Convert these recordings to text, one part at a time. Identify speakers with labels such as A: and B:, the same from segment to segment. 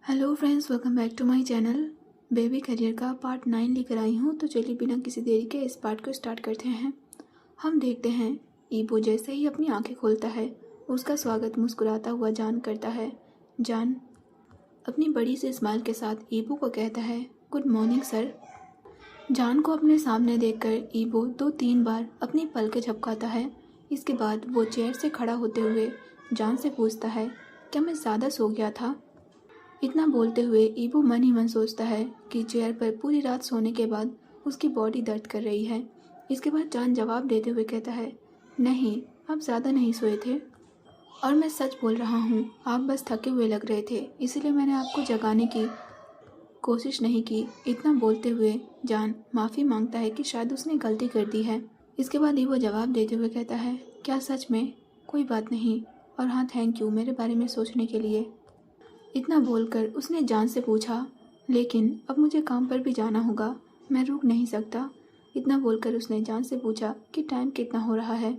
A: Hello friends, welcome back to my channel. Baby career का part 9 लेकर आई हूँ। तो चलिए बिना किसी देरी के इस पार्ट को स्टार्ट करते हैं। हम देखते हैं ईबो जैसे ही अपनी आंखें खोलता है, उसका स्वागत मुस्कुराता हुआ जान करता है। जान अपनी बड़ी सी स्माइल के साथ ईबो को कहता है, गुड मॉर्निंग सर। जान को अपने सामने देखकर ईबो 2-3 बार अपनी पलकें झपकाता है। इसके बाद वो चेयर से खड़ा होते हुए जान से पूछता है, क्या मैं ज़्यादा सो गया था? इतना बोलते हुए ईबो मन ही मन सोचता है कि चेयर पर पूरी रात सोने के बाद उसकी बॉडी दर्द कर रही है। इसके बाद जान जवाब देते हुए कहता है, नहीं, आप ज़्यादा नहीं सोए थे और मैं सच बोल रहा हूँ, आप बस थके हुए लग रहे थे, इसीलिए मैंने आपको जगाने की कोशिश नहीं की। इतना बोलते हुए जान माफ़ी मांगता है कि शायद उसने गलती कर दी है। इसके बाद ईबो जवाब देते हुए कहता है, क्या सच में? कोई बात नहीं, और हाँ, थैंक यू मेरे बारे में सोचने के लिए। इतना बोलकर उसने जान से पूछा, लेकिन अब मुझे काम पर भी जाना होगा, मैं रुक नहीं सकता। इतना बोलकर उसने जान से पूछा कि टाइम कितना हो रहा है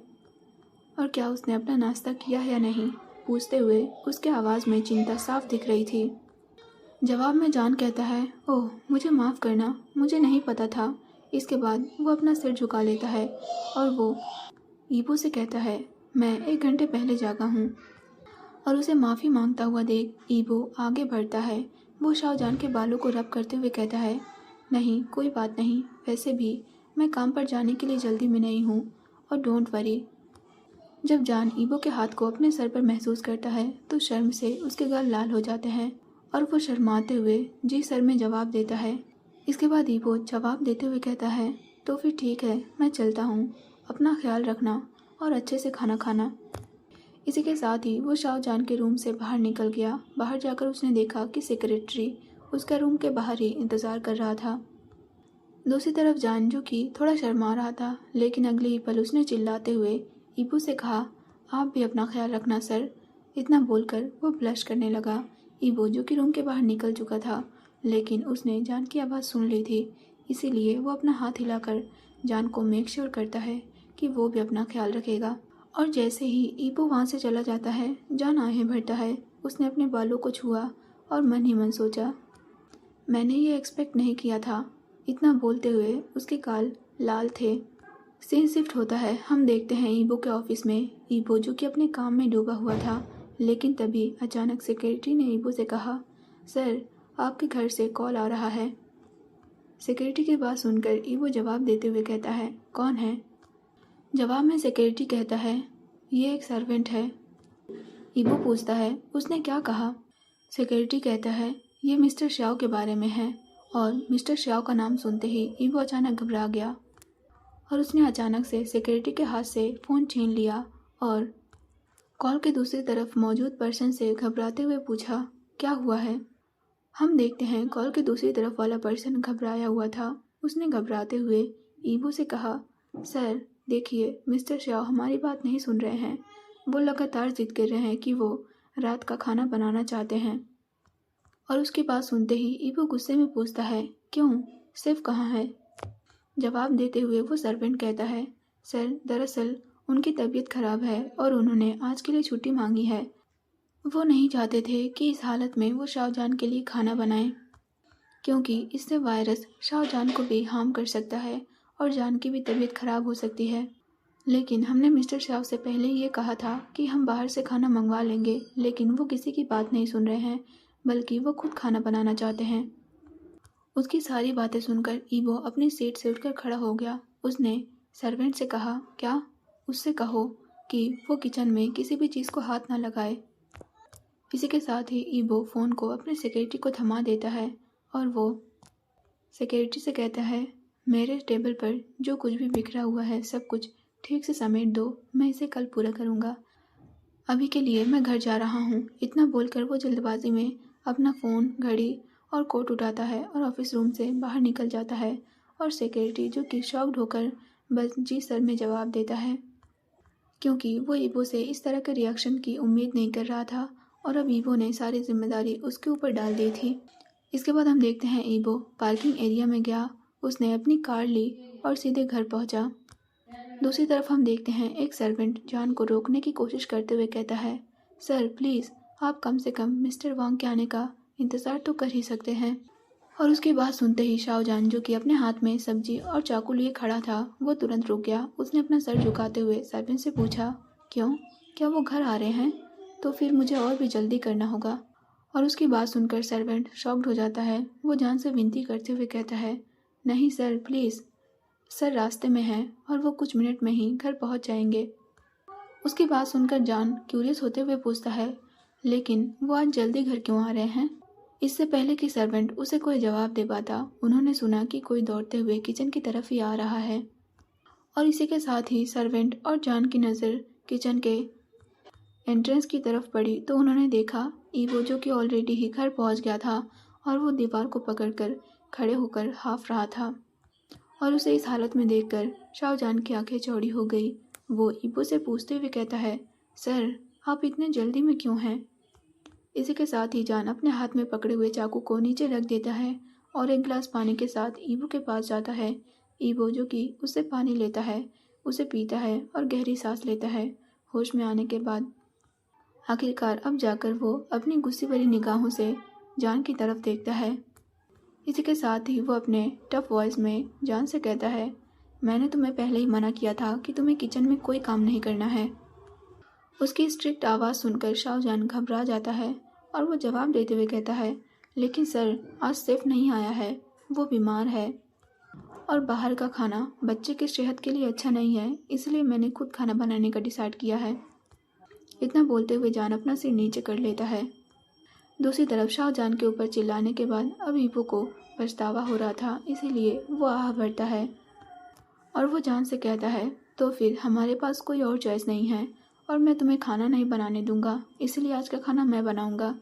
A: और क्या उसने अपना नाश्ता किया है या नहीं। पूछते हुए उसके आवाज़ में चिंता साफ दिख रही थी। जवाब में जान कहता है, ओह मुझे माफ़ करना, मुझे नहीं पता था। इसके बाद वो अपना सिर झुका लेता है और वो ईबो से कहता है, मैं 1 घंटे पहले जागा हूँ। और उसे माफ़ी मांगता हुआ देख ईबो आगे बढ़ता है। वो शाहजहान के बालों को रब करते हुए कहता है, नहीं कोई बात नहीं, वैसे भी मैं काम पर जाने के लिए जल्दी में नहीं हूँ, और डोंट वरी। जब जान ईबो के हाथ को अपने सर पर महसूस करता है तो शर्म से उसके गाल लाल हो जाते हैं और वो शर्माते हुए जी सर में जवाब देता है। इसके बाद ईबो जवाब देते हुए कहता है, तो फिर ठीक है, मैं चलता हूँ, अपना ख्याल रखना और अच्छे से खाना खाना। इसी के साथ ही वो शाहजहान के रूम से बाहर निकल गया। बाहर जाकर उसने देखा कि सेक्रेटरी उसका रूम के बाहर ही इंतज़ार कर रहा था। दूसरी तरफ जान, जो कि थोड़ा शर्मा रहा था, लेकिन अगले ही पल उसने चिल्लाते हुए ईबू से कहा, आप भी अपना ख्याल रखना सर। इतना बोलकर वो ब्लश करने लगा। ईबू, जो कि रूम के बाहर निकल चुका था, लेकिन उसने जान की आवाज़ सुन ली थी, इसीलिए वो अपना हाथ हिलाकर जान को मेक श्योर करता है कि वो भी अपना ख्याल रखेगा। और जैसे ही ईबो वहाँ से चला जाता है, जान आहें भरता है। उसने अपने बालों को छुआ और मन ही मन सोचा, मैंने ये एक्सपेक्ट नहीं किया था। इतना बोलते हुए उसके गाल लाल थे। सीन शिफ्ट होता है। हम देखते हैं ईबो के ऑफिस में। ईबो, जो कि अपने काम में डूबा हुआ था, लेकिन तभी अचानक सेक्रेटरी ने ईबो से कहा, सर आपके घर से कॉल आ रहा है। सेक्रेटरी की बात सुनकर ईबो जवाब देते हुए कहता है, कौन है? जवाब में सेक्रेटरी कहता है, ये एक सर्वेंट है। ईबो पूछता है, उसने क्या कहा? सेक्रेटरी कहता है, ये मिस्टर श्याओ के बारे में है। और मिस्टर श्याओ का नाम सुनते ही ईबो अचानक घबरा गया और उसने अचानक से सेक्रेटरी के हाथ से फ़ोन छीन लिया और कॉल के दूसरी तरफ मौजूद पर्सन से घबराते हुए पूछा, क्या हुआ है? हम देखते हैं कॉल के दूसरी तरफ वाला पर्सन घबराया हुआ था। उसने घबराते हुए ईबो से कहा, सर देखिए, मिस्टर श्याओ हमारी बात नहीं सुन रहे हैं। वो लगातार जिद कर रहे हैं कि वो रात का खाना बनाना चाहते हैं। और उसकी बात सुनते ही ईबो गुस्से में पूछता है, क्यों, सिर्फ कहाँ है? जवाब देते हुए वो सर्वेंट कहता है, सर दरअसल उनकी तबीयत खराब है और उन्होंने आज के लिए छुट्टी मांगी है। वो नहीं चाहते थे कि इस हालत में वो शाहजहान के लिए खाना बनाएं, क्योंकि इससे वायरस शाहजहान को भी हार्म कर सकता है और जान की भी तबीयत खराब हो सकती है। लेकिन हमने मिस्टर शाह से पहले ये कहा था कि हम बाहर से खाना मंगवा लेंगे, लेकिन वो किसी की बात नहीं सुन रहे हैं, बल्कि वो खुद खाना बनाना चाहते हैं। उसकी सारी बातें सुनकर ईबो अपनी सीट से उठकर खड़ा हो गया। उसने सर्वेंट से कहा, क्या? उससे कहो कि वो किचन में किसी भी चीज़ को हाथ ना लगाए। इसी के साथ ही ईबो फ़ोन को अपने सेक्रेटरी को थमा देता है और वो सेक्रेटरी से कहता है, मेरे टेबल पर जो कुछ भी बिखरा हुआ है सब कुछ ठीक से समेट दो, मैं इसे कल पूरा करूँगा। अभी के लिए मैं घर जा रहा हूँ। इतना बोलकर वो जल्दबाजी में अपना फ़ोन, घड़ी और कोट उठाता है और ऑफिस रूम से बाहर निकल जाता है। और सेक्रेटरी, जो कि शॉक्ड होकर बस जी सर में जवाब देता है, क्योंकि वो ईबो से इस तरह के रिएक्शन की उम्मीद नहीं कर रहा था और अब ईबो ने सारी जिम्मेदारी उसके ऊपर डाल दी थी। इसके बाद हम देखते हैं ईबो पार्किंग एरिया में गया। उसने अपनी कार ली और सीधे घर पहुंचा। दूसरी तरफ हम देखते हैं एक सर्वेंट जान को रोकने की कोशिश करते हुए कहता है, सर प्लीज़ आप कम से कम मिस्टर वांग के आने का इंतज़ार तो कर ही सकते हैं। और उसकी बात सुनते ही शाहजहान, जो कि अपने हाथ में सब्जी और चाकू लिए खड़ा था, वो तुरंत रुक गया। उसने अपना सर झुकाते हुए सर्वेंट से पूछा, क्यों? क्या वो घर आ रहे हैं? तो फिर मुझे और भी जल्दी करना होगा। और उसकी बात सुनकर सर्वेंट शॉक्ड हो जाता है। वो जान से विनती करते हुए कहता है, नहीं सर, प्लीज़। सर रास्ते में हैं और वो कुछ मिनट में ही घर पहुंच जाएंगे। उसकी बात सुनकर जान क्यूरियस होते हुए पूछता है, लेकिन वो आज जल्दी घर क्यों आ रहे हैं? इससे पहले कि सर्वेंट उसे कोई जवाब दे पाता, उन्होंने सुना कि कोई दौड़ते हुए किचन की तरफ ही आ रहा है। और इसी के साथ ही सर्वेंट और जान की नज़र किचन के एंट्रेंस की तरफ पड़ी तो उन्होंने देखा ईवो, जो कि ऑलरेडी ही घर पहुंच गया था और वो दीवार को पकड़कर खड़े होकर हाफ रहा था। और उसे इस हालत में देखकर शाहजहान की आंखें चौड़ी हो गई। वो ईवो से पूछते हुए कहता है, सर आप इतने जल्दी में क्यों हैं? इसी के साथ ही जान अपने हाथ में पकड़े हुए चाकू को नीचे रख देता है और एक गिलास पानी के साथ ईवो के पास जाता है। ईवो, जो कि उससे पानी लेता है, उसे पीता है और गहरी सांस लेता है। होश में आने के बाद आखिरकार अब जाकर वो अपनी गुस्से भरी निगाहों से जान की तरफ देखता है। इसी के साथ ही वो अपने टफ वॉइस में जान से कहता है, मैंने तुम्हें पहले ही मना किया था कि तुम्हें किचन में कोई काम नहीं करना है। उसकी स्ट्रिक्ट आवाज़ सुनकर शाहजहान घबरा जाता है और वो जवाब देते हुए कहता है, लेकिन सर आज सेफ नहीं आया है, वो बीमार है और बाहर का खाना बच्चे की सेहत के लिए अच्छा नहीं है, इसलिए मैंने खुद खाना बनाने का डिसाइड किया है। इतना बोलते हुए जान अपना सिर नीचे कर लेता है। दूसरी तरफ शाहजहान के ऊपर चिल्लाने के बाद अब ईवो को पछतावा हो रहा था, इसीलिए वो आह भरता है और वो जान से कहता है, तो फिर हमारे पास कोई और चॉइस नहीं है और मैं तुम्हें खाना नहीं बनाने दूंगा, इसलिए आज का खाना मैं बनाऊंगा।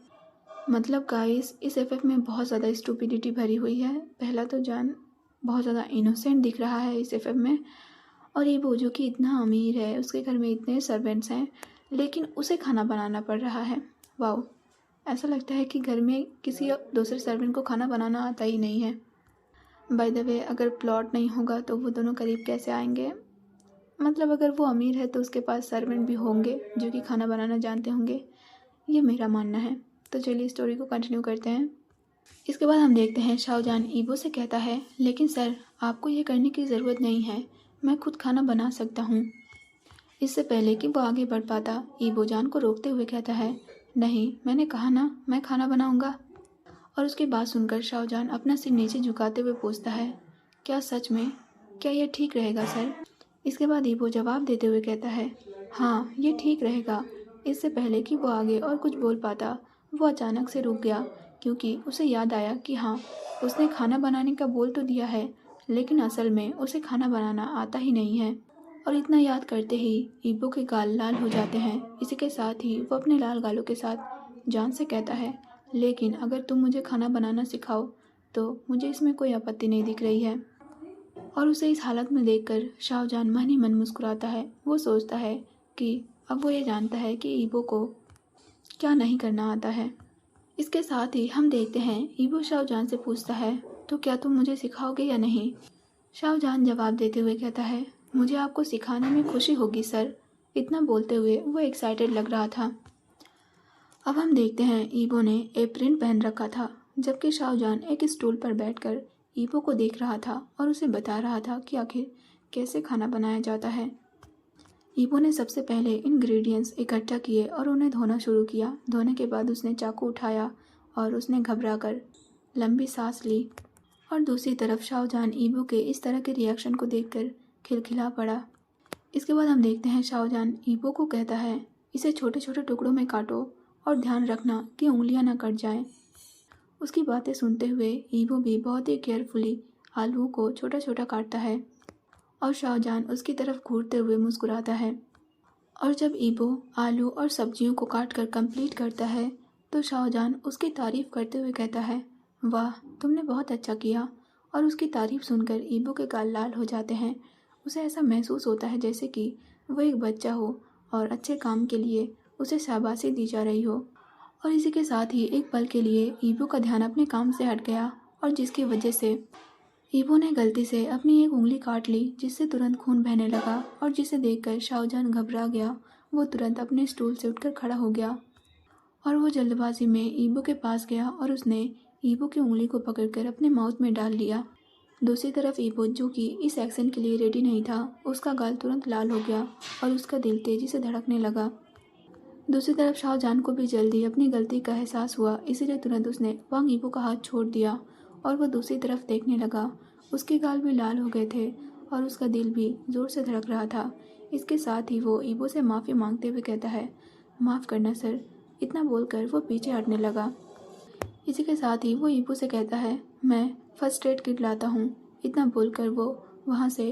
A: मतलब गाइस, इस एफएफ में बहुत ज़्यादा स्टूपिडिटी भरी हुई है। पहला तो जान बहुत ज़्यादा इनोसेंट दिख रहा है इस एफएफ में, और ईवो जो कि इतना अमीर है, उसके घर में इतने सर्वेंट्स हैं, लेकिन उसे खाना बनाना पड़ रहा है। वाओ, ऐसा लगता है कि घर में किसी दूसरे सर्वेंट को खाना बनाना आता ही नहीं है। बाय द वे, अगर प्लॉट नहीं होगा तो वो दोनों करीब कैसे आएंगे? मतलब अगर वो अमीर है तो उसके पास सर्वेंट भी होंगे जो कि खाना बनाना जानते होंगे, ये मेरा मानना है। तो चलिए स्टोरी को कंटिन्यू करते हैं। इसके बाद हम देखते हैं शाहजहान ईवो से कहता है, लेकिन सर आपको ये करने की ज़रूरत नहीं है, मैं खुद खाना बना सकता हूँ। इससे पहले कि वो आगे बढ़ पाता, ईवो जान को रोकते हुए कहता है, नहीं, मैंने कहा ना मैं खाना बनाऊंगा। और उसकी बात सुनकर शाहजहान अपना सिर नीचे झुकाते हुए पूछता है, क्या सच में? क्या यह ठीक रहेगा सर? इसके बाद ईवो जवाब देते हुए कहता है, हाँ ये ठीक रहेगा। इससे पहले कि वो आगे और कुछ बोल पाता, वो अचानक से रुक गया, क्योंकि उसे याद आया कि हाँ, उसने खाना बनाने का बोल तो दिया है, लेकिन असल में उसे खाना बनाना आता ही नहीं है। और इतना याद करते ही ईवो के गाल लाल हो जाते हैं। इसी के साथ ही वो अपने लाल गालों के साथ जान से कहता है, लेकिन अगर तुम मुझे खाना बनाना सिखाओ तो मुझे इसमें कोई आपत्ति नहीं दिख रही है। और उसे इस हालत में देखकर शाहजहान मन ही मन मुस्कुराता है। वो सोचता है कि अब वो ये जानता है कि ईवो को क्या नहीं करना आता है। इसके साथ ही हम देखते हैं ईवो शाहजहान से पूछता है, तो क्या तुम मुझे सिखाओगे या नहीं? शाहजहान जवाब देते हुए कहता है, मुझे आपको सिखाने में खुशी होगी सर। इतना बोलते हुए वो एक्साइटेड लग रहा था। अब हम देखते हैं ईवो ने एप्रिन पहन रखा था, जबकि शाहजहान एक स्टूल पर बैठकर ईवो को देख रहा था और उसे बता रहा था कि आखिर कैसे खाना बनाया जाता है। ईवो ने सबसे पहले इंग्रेडिएंट्स इकट्ठा किए और उन्हें धोना शुरू किया। धोने के बाद उसने चाकू उठाया और उसने घबराकर लंबी सांस ली। और दूसरी तरफ शाहजहान ईवो के इस तरह के रिएक्शन को देखकर खिलखिला पड़ा। इसके बाद हम देखते हैं शाहजहान ईवो को कहता है, इसे छोटे छोटे टुकड़ों में काटो और ध्यान रखना कि उंगलियां ना कट जाएं। उसकी बातें सुनते हुए ईवो भी बहुत ही केयरफुली आलूओं को छोटा छोटा काटता है और शाहजहान उसकी तरफ घूरते हुए मुस्कुराता है। और जब ईवो आलू और सब्जियों को काट कर कंप्लीट करता है तो शाहजहान उसकी तारीफ करते हुए कहता है, वाह तुमने बहुत अच्छा किया। और उसकी तारीफ सुनकर ईवो के गाल लाल हो जाते हैं। उसे ऐसा महसूस होता है जैसे कि वो एक बच्चा हो और अच्छे काम के लिए उसे शाबाशी दी जा रही हो। और इसी के साथ ही एक पल के लिए ईवो का ध्यान अपने काम से हट गया और जिसकी वजह से ईवो ने गलती से अपनी एक उंगली काट ली, जिससे तुरंत खून बहने लगा। और जिसे देखकर शाहजहान घबरा गया। वो तुरंत अपने स्टूल से उठकर खड़ा हो गया और वो जल्दबाजी में ईबो के पास गया और उसने ईबो की उंगली को पकड़कर अपने माउथ में डाल लिया। दूसरी तरफ ईबो, जो कि इस एक्शन के लिए रेडी नहीं था, उसका गाल तुरंत लाल हो गया और उसका दिल तेजी से धड़कने लगा। दूसरी तरफ शाहजहान को भी जल्दी अपनी गलती का एहसास हुआ, इसीलिए तुरंत उसने वांग ईबो का हाथ छोड़ दिया और वो दूसरी तरफ देखने लगा। उसके गाल भी लाल हो गए थे और उसका दिल भी ज़ोर से धड़क रहा था। इसके साथ ही वो ईबो से माफ़ी मांगते हुए कहता है, माफ़ करना सर। इतना बोलकर वो पीछे हटने लगा। इसी के साथ ही वो ईबो से कहता है, मैं फर्स्ट एड किट लाता हूँ। इतना बोलकर वो वहाँ से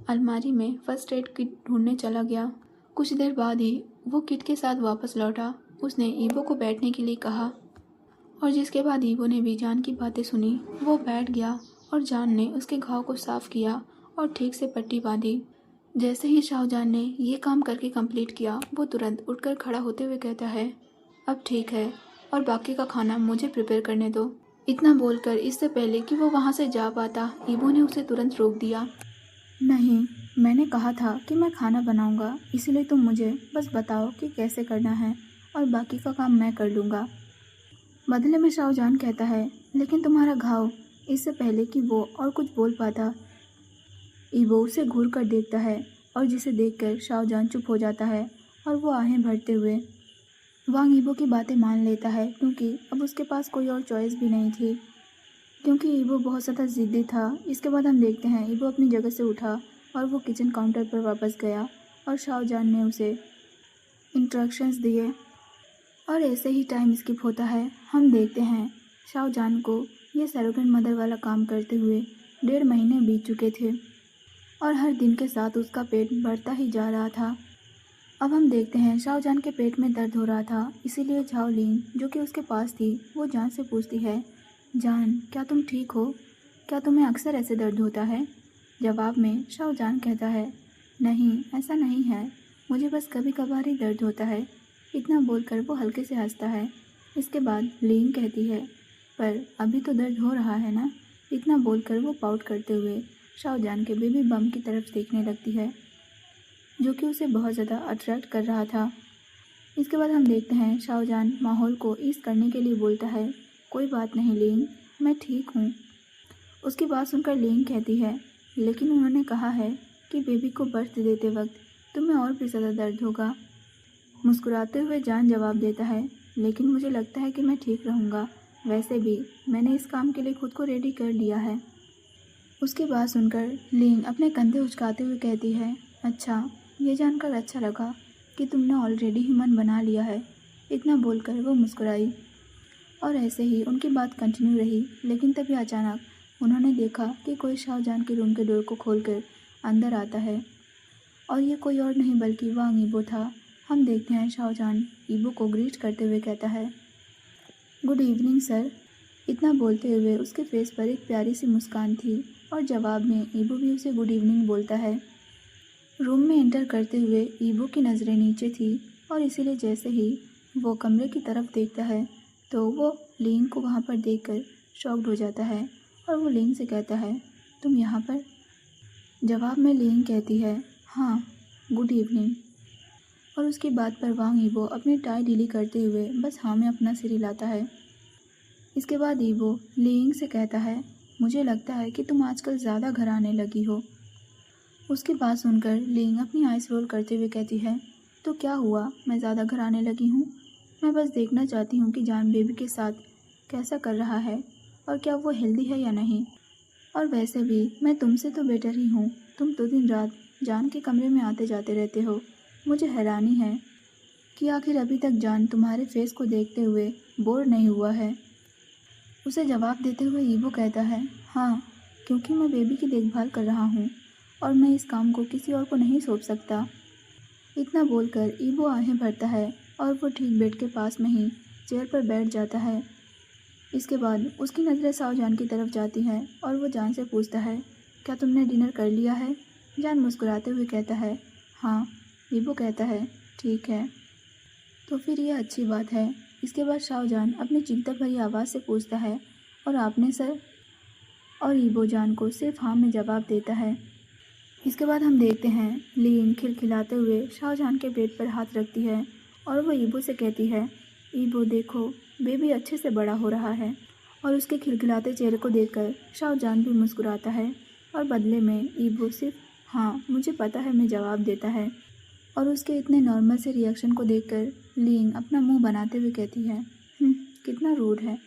A: अलमारी में फर्स्ट एड किट ढूंढने चला गया। कुछ देर बाद ही वो किट के साथ वापस लौटा। उसने ईबो को बैठने के लिए कहा और जिसके बाद ईबो ने भी जान की बातें सुनी। वो बैठ गया और जान ने उसके घाव को साफ किया और ठीक से पट्टी बांधी। जैसे ही शाहजहान ने ये काम करके कंप्लीट किया, वो तुरंत उठकर खड़ा होते हुए कहता है, अब ठीक है और बाकी का खाना मुझे प्रिपेयर करने दो। इतना बोलकर इससे पहले कि वो वहाँ से जा पाता, ईबो ने उसे तुरंत रोक दिया। नहीं, मैंने कहा था कि मैं खाना बनाऊंगा, इसलिए तुम मुझे बस बताओ कि कैसे करना है और बाकी का काम मैं कर लूँगा। बदले में शाहजहान कहता है, लेकिन तुम्हारा घाव। इससे पहले कि वो और कुछ बोल पाता, ईबो उसे घूर कर देखता है और जिसे देखकर शाहजहान चुप हो जाता है और वो आहें भरते हुए वांग ईबो की बातें मान लेता है, क्योंकि अब उसके पास कोई और चॉइस भी नहीं थी, क्योंकि ईबो बहुत ज़्यादा ज़िद्दी था। इसके बाद हम देखते हैं ईबो अपनी जगह से उठा और वो किचन काउंटर पर वापस गया और शाहजहान ने उसे इंस्ट्रक्शंस दिए और ऐसे ही टाइम स्किप होता है। हम देखते हैं शाहजहान को ये सरोगेट मदर वाला काम करते हुए 1.5 महीने बीत चुके थे और हर दिन के साथ उसका पेट बढ़ता ही जा रहा था। अब हम देखते हैं शाहजहान के पेट में दर्द हो रहा था, इसीलिए झाओ लिन, जो कि उसके पास थी, वो जान से पूछती है, जान क्या तुम ठीक हो? क्या तुम्हें अक्सर ऐसे दर्द होता है? जवाब में शाहजहान कहता है, नहीं ऐसा नहीं है, मुझे बस कभी कभार ही दर्द होता है। इतना बोलकर वो हल्के से हंसता है। इसके बाद लिन कहती है, पर अभी तो दर्द हो रहा है ना? इतना बोलकर वो पाउट करते हुए शाहजहान के बेबी बम की तरफ देखने लगती है, जो कि उसे बहुत ज़्यादा अट्रैक्ट कर रहा था। इसके बाद हम देखते हैं शाहजहान माहौल को ईज करने के लिए बोलता है, कोई बात नहीं लिंग, मैं ठीक हूँ। उसकी बात सुनकर लिंग कहती है, लेकिन उन्होंने कहा है कि बेबी को बर्थ देते वक्त तुम्हें और भी ज़्यादा दर्द होगा। मुस्कुराते हुए जान जवाब देता है, लेकिन मुझे लगता है कि मैं ठीक रहूँगा। वैसे भी मैंने इस काम के लिए खुद को रेडी कर लिया है। उसकी बात सुनकर लिंग अपने कंधे उचकाते हुए कहती है, अच्छा, ये जानकर अच्छा लगा कि तुमने ऑलरेडी ही मन बना लिया है। इतना बोलकर वो मुस्कुराई और ऐसे ही उनकी बात कंटिन्यू रही। लेकिन तभी अचानक उन्होंने देखा कि कोई शाहजहान के रूम के डोर को खोलकर अंदर आता है और ये कोई और नहीं बल्कि वांग ईबो था। हम देखते हैं शाहजहान ईबो को ग्रीट करते हुए कहता है, गुड इवनिंग सर। इतना बोलते हुए उसके फेस पर एक प्यारी सी मुस्कान थी और जवाब में ईबो भी उसे गुड इवनिंग बोलता है। रूम में एंटर करते हुए ईबो की नज़रें नीचे थी और इसीलिए जैसे ही वो कमरे की तरफ देखता है तो वो लिंग को वहाँ पर देखकर शॉक्ड हो जाता है और वो लिंग से कहता है, तुम यहाँ पर? जवाब में लिंग कहती है, हाँ, गुड इवनिंग। और उसकी बात पर वांग ईबो अपनी टाई ढीली करते हुए बस हाँ में अपना सिर हिलाता है। इसके बाद ईबो लिंग से कहता है, मुझे लगता है कि तुम आजकल ज़्यादा घर आने लगी हो। उसकी बात सुनकर लिंग अपनी आइस रोल करते हुए कहती है, तो क्या हुआ, मैं ज़्यादा घर आने लगी हूँ? मैं बस देखना चाहती हूँ कि जान बेबी के साथ कैसा कर रहा है और क्या वो हेल्दी है या नहीं। और वैसे भी मैं तुमसे तो बेटर ही हूँ। तुम तो दिन रात जान के कमरे में आते जाते रहते हो। मुझे हैरानी है कि आखिर अभी तक जान तुम्हारे फेस को देखते हुए बोर नहीं हुआ है। उसे जवाब देते हुए ईबो कहता है, हाँ, क्योंकि मैं बेबी की देखभाल कर रहा हूँ और मैं इस काम को किसी और को नहीं सौंप सकता। इतना बोलकर ईबो आहें भरता है और वो ठीक बेड के पास में ही चेयर पर बैठ जाता है। इसके बाद उसकी नज़रें शाहजहान की तरफ जाती हैं और वो जान से पूछता है, क्या तुमने डिनर कर लिया है? जान मुस्कुराते हुए कहता है, हाँ। ईबो कहता है, ठीक है, तो फिर यह अच्छी बात है। इसके बाद शाहजहान अपनी चिंता भरी आवाज़ से पूछता है, और आपने सर? और ईबो जान को सिर्फ हाँ में जवाब देता है। इसके बाद हम देखते हैं लिंग खिलखिलाते हुए शाहजहान के पेट पर हाथ रखती है और वो ईबो से कहती है, ईबो देखो, बेबी अच्छे से बड़ा हो रहा है। और उसके खिलखिलाते चेहरे को देखकर शाहजहान भी मुस्कुराता है और बदले में ईबो सिर्फ हाँ मुझे पता है में जवाब देता है। और उसके इतने नॉर्मल से रिएक्शन को देखकर लिंग अपना मुंह बनाते हुए कहती है, कितना रूड है।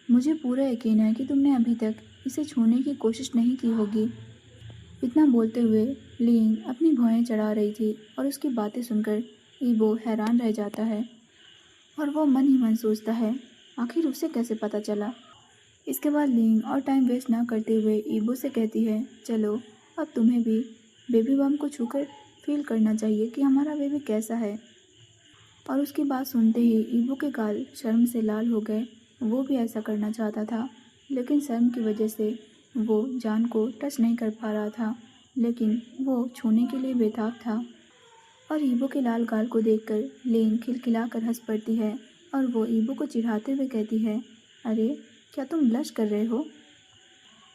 A: मुझे पूरा यकीन है कि तुमने अभी तक इसे छूने की कोशिश नहीं की होगी। इतना बोलते हुए लिंग अपनी भौहें चढ़ा रही थी और उसकी बातें सुनकर ईबो हैरान रह जाता है और वो मन ही मन सोचता है आखिर उसे कैसे पता चला। इसके बाद लिंग और टाइम वेस्ट ना करते हुए ईबो से कहती है, चलो अब तुम्हें भी बेबी बम को छूकर फील करना चाहिए कि हमारा बेबी कैसा है। और उसकी बात सुनते ही ईबो के गाल शर्म से लाल हो गए। वो भी ऐसा करना चाहता था लेकिन शर्म की वजह से वो जान को टच नहीं कर पा रहा था, लेकिन वो छूने के लिए बेताब था। और ईबो के लाल गाल को देखकर लिंग खिलखिलाकर हंस पड़ती है और वो ईबो को चिढ़ाते हुए कहती है, अरे क्या तुम ब्लश कर रहे हो।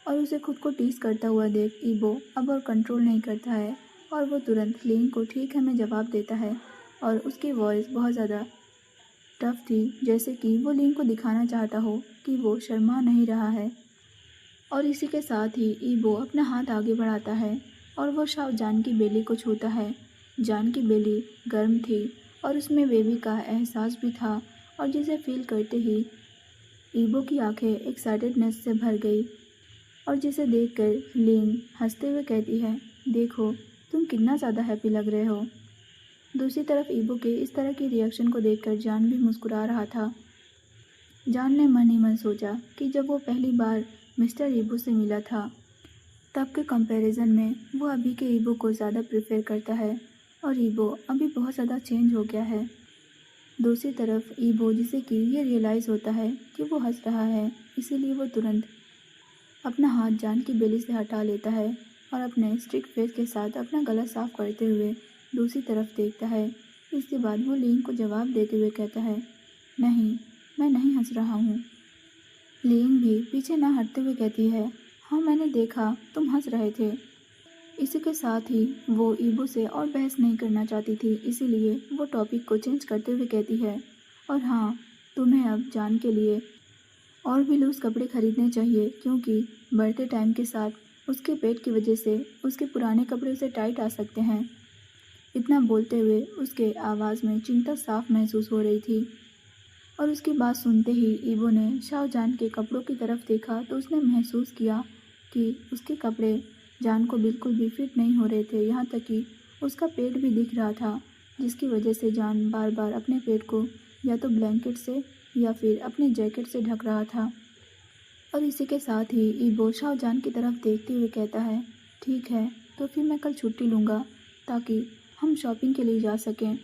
A: और उसे खुद को टीज करता हुआ देख ईबो अब और कंट्रोल नहीं करता है और वो तुरंत लिंग को ठीक है में जवाब देता है। और उसकी वॉइस बहुत ज़्यादा टफ थी, जैसे कि वो लिंग को दिखाना चाहता हो कि वो शर्मा नहीं रहा है। और इसी के साथ ही ईबो अपना हाथ आगे बढ़ाता है और वो शाहजहान की बेली को छूता है। जान की बेली गर्म थी और उसमें बेबी का एहसास भी था और जिसे फील करते ही ईबो की आंखें एक्साइटेडनेस से भर गई और जिसे देखकर लिंग हंसते हुए कहती है, देखो तुम कितना ज़्यादा हैप्पी लग रहे हो। दूसरी तरफ ईबो के इस तरह की रिएक्शन को देखकर जान भी मुस्कुरा रहा था। जान ने मन ही मन सोचा कि जब वो पहली बार मिस्टर ईबो से मिला था तब के कंपैरिजन में वो अभी के ईबो को ज़्यादा प्रेफर करता है और ईबो अभी बहुत ज़्यादा चेंज हो गया है। दूसरी तरफ ईबो जिसे कि ये रियलाइज़ होता है कि वो हंस रहा है, इसीलिए वो तुरंत अपना हाथ जान की बेली से हटा लेता है और अपने स्ट्रिक्ट फेस के साथ अपना गला साफ करते हुए दूसरी तरफ देखता है। इसके बाद वो लिंग को जवाब देते हुए कहता है, नहीं मैं नहीं हंस रहा हूँ। लिंग भी पीछे ना हटते हुए कहती है, हाँ मैंने देखा तुम हंस रहे थे। इसी के साथ ही वो ईबो से और बहस नहीं करना चाहती थी, इसीलिए वो टॉपिक को चेंज करते हुए कहती है, और हाँ तुम्हें अब जान के लिए और भी लूज़ कपड़े खरीदने चाहिए क्योंकि बढ़ते टाइम के साथ उसके पेट की वजह से उसके पुराने कपड़े उसे टाइट आ सकते हैं। इतना बोलते हुए उसके आवाज़ में चिंता साफ महसूस हो रही थी। और उसकी बात सुनते ही ईबो ने शाहजहान के कपड़ों की तरफ देखा तो उसने महसूस किया कि उसके कपड़े जान को बिल्कुल भी फिट नहीं हो रहे थे, यहाँ तक कि उसका पेट भी दिख रहा था, जिसकी वजह से जान बार बार अपने पेट को या तो ब्लैंकेट से या फिर अपने जैकेट से ढक रहा था। और इसी के साथ ही ईबो शाहजहान की तरफ देखते हुए कहता है, ठीक है तो फिर मैं कल छुट्टी लूँगा ताकि हम शॉपिंग के लिए जा सकें।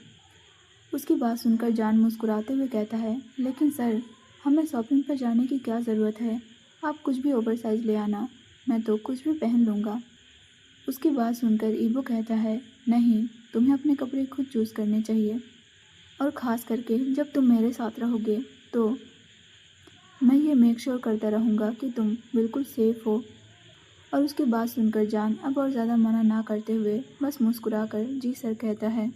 A: उसकी बात सुनकर जान मुस्कुराते हुए कहता है, लेकिन सर हमें शॉपिंग पर जाने की क्या ज़रूरत है, आप कुछ भी ओवर साइज़ ले आना, मैं तो कुछ भी पहन लूँगा। उसकी बात सुनकर ईबो कहता है, नहीं तुम्हें अपने कपड़े खुद चूज़ करने चाहिए और ख़ास करके जब तुम मेरे साथ रहोगे तो मैं ये मेक श्योर करता रहूँगा कि तुम बिल्कुल सेफ़ हो। और उसकी बात सुनकर जान अब और ज़्यादा मना ना करते हुए बस मुस्कुरा कर जी सर कहता है।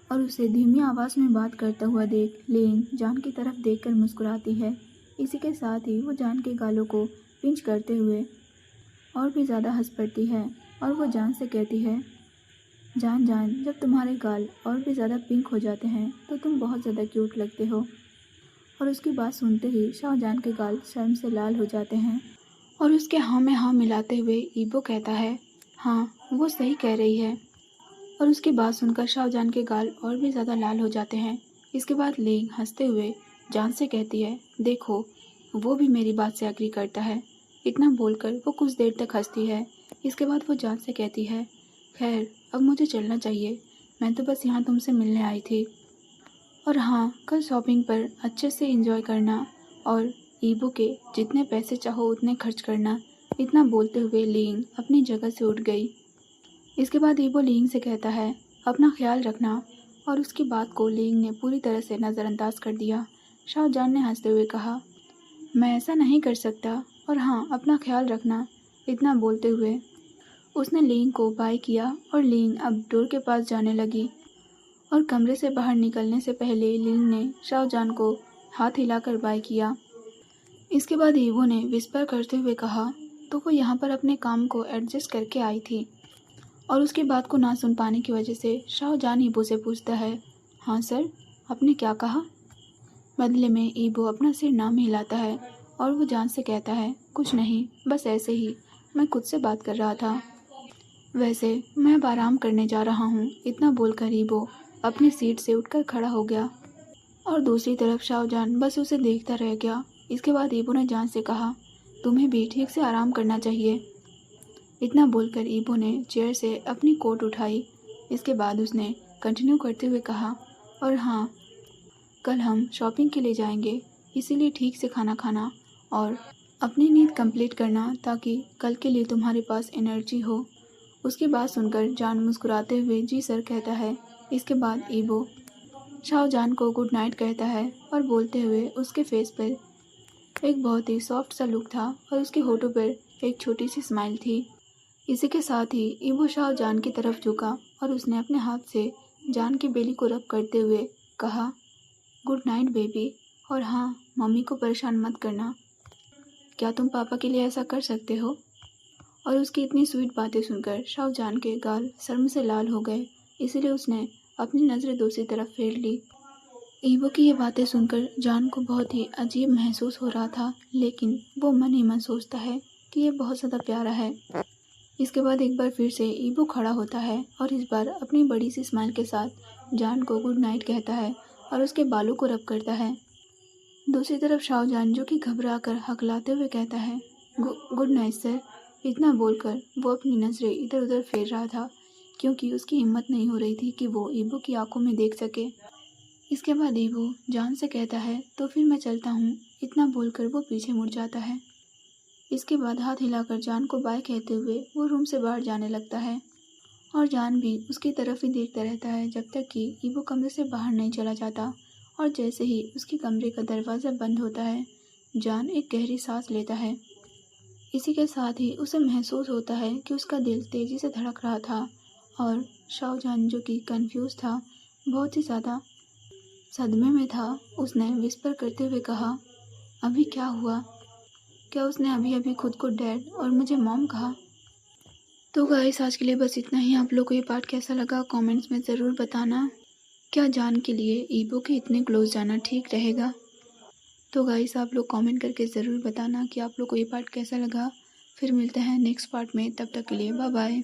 A: और उसे धीमी आवाज़ में बात करता हुआ देख लिंग जान की तरफ देखकर मुस्कुराती है। इसी के साथ ही वो जान के गालों को पिंच करते हुए और भी ज़्यादा हंस पड़ती है और वो जान से कहती है, जान जब तुम्हारे गाल और भी ज़्यादा पिंक हो जाते हैं तो तुम बहुत ज़्यादा क्यूट लगते हो। और उसकी बात सुनते ही शाहजहान के गाल शर्म से लाल हो जाते हैं और उसके हाँ में हाँ मिलाते हुए ईबो कहता है, हाँ वो सही कह रही है। और उसकी बात सुनकर शाहजहान के गाल और भी ज़्यादा लाल हो जाते हैं। इसके बाद लिंग हंसते हुए जान से कहती है, देखो वो भी मेरी बात से एग्री करता है। इतना बोलकर वो कुछ देर तक हंसती है। इसके बाद वो जान से कहती है, खैर अब मुझे चलना चाहिए, मैं तो बस यहाँ तुमसे मिलने आई थी। और हाँ कल शॉपिंग पर अच्छे से एंजॉय करना और ईबो के जितने पैसे चाहो उतने खर्च करना। इतना बोलते हुए लिंग अपनी जगह से उठ गई। इसके बाद ईबो लिंग से कहता है, अपना ख्याल रखना। और उसकी बात को लिंग ने पूरी तरह से नज़रअंदाज कर दिया। शाहजहान ने हंसते हुए कहा, मैं ऐसा नहीं कर सकता, और हाँ अपना ख्याल रखना। इतना बोलते हुए उसने लिंग को बाय किया और लिंग अब डोर के पास जाने लगी। और कमरे से बाहर निकलने से पहले लिन ने शाहजहान को हाथ हिलाकर बाय किया। इसके बाद ईवो ने विस्पर करते हुए कहा, तो वो यहाँ पर अपने काम को एडजस्ट करके आई थी। और उसकी बात को ना सुन पाने की वजह से शाहजहान ईबो से पूछता है, हाँ सर, आपने क्या कहा? बदले में ईबो अपना सिर नाम हिलाता है और वो जान से कहता है, कुछ नहीं, बस ऐसे ही, मैं खुद से बात कर रहा था। वैसे मैं अब आराम करने जा रहा हूँ। इतना बोलकर ईबो अपनी सीट से उठकर खड़ा हो गया और दूसरी तरफ शाहजहान बस उसे देखता रह गया। इसके बाद ईबो ने जान से कहा, तुम्हें भी ठीक से आराम करना चाहिए। इतना बोलकर ईबो ने चेयर से अपनी कोट उठाई। इसके बाद उसने कंटिन्यू करते हुए कहा, और हाँ, कल हम शॉपिंग के लिए जाएंगे, इसीलिए ठीक से खाना खाना और अपनी नींद कंप्लीट करना ताकि कल के लिए तुम्हारे पास एनर्जी हो। उसकी बात सुनकर जान मुस्कुराते हुए जी सर कहता है। इसके बाद ईबो शाहजहान को गुड नाइट कहता है और बोलते हुए उसके फेस पर एक बहुत ही सॉफ्ट सा लुक था और उसके होठों पर एक छोटी सी स्माइल थी। इसी के साथ ही ईबो शाहजहान की तरफ झुका और उसने अपने हाथ से जान की बेली को रब करते हुए कहा, गुड नाइट बेबी, और हाँ, मम्मी को परेशान मत करना। क्या तुम पापा के लिए ऐसा कर सकते हो? और उसकी इतनी स्वीट बातें सुनकर शाहजहान के गाल शर्म से लाल हो गए, इसीलिए उसने अपनी नज़रें दूसरी तरफ फेर ली। ईबो की ये बातें सुनकर जान को बहुत ही अजीब महसूस हो रहा था, लेकिन वो मन ही मन सोचता है कि ये बहुत ज़्यादा प्यारा है। इसके बाद एक बार फिर से ईबो खड़ा होता है और इस बार अपनी बड़ी सी स्माइल के साथ जान को गुड नाइट कहता है और उसके बालों को रब करता है। दूसरी तरफ शाहजहान जो कि घबरा कर हकलाते हुए कहता है, गुड नाइट सर। इतना बोलकर वो अपनी नज़रें इधर उधर फेर रहा था क्योंकि उसकी हिम्मत नहीं हो रही थी कि वो ईबो की आंखों में देख सके। इसके बाद ईबो जान से कहता है, तो फिर मैं चलता हूँ। इतना बोलकर वो पीछे मुड़ जाता है। इसके बाद हाथ हिलाकर जान को बाय कहते हुए वो रूम से बाहर जाने लगता है और जान भी उसकी तरफ ही देखता रहता है जब तक कि ईबो कमरे से बाहर नहीं चला जाता। और जैसे ही उसके कमरे का दरवाज़ा बंद होता है, जान एक गहरी सांस लेता है। इसी के साथ ही उसे महसूस होता है कि उसका दिल तेज़ी से धड़क रहा था और शाहजहान जो कि कंफ्यूज था, बहुत ही ज़्यादा सदमे में था, उसने विस्पर करते हुए कहा, अभी क्या हुआ? क्या उसने अभी अभी खुद को डैड और मुझे मॉम कहा? तो गाइस, आज के लिए बस इतना ही। आप लोग को ये पार्ट कैसा लगा कमेंट्स में ज़रूर बताना। क्या जान के लिए ईबो के इतने क्लोज जाना ठीक रहेगा? तो गाइस, आप लोग कमेंट करके ज़रूर बताना कि आप लोग को ये पार्ट कैसा लगा। फिर मिलते हैं नेक्स्ट पार्ट में, तब तक के लिए बाय बाय।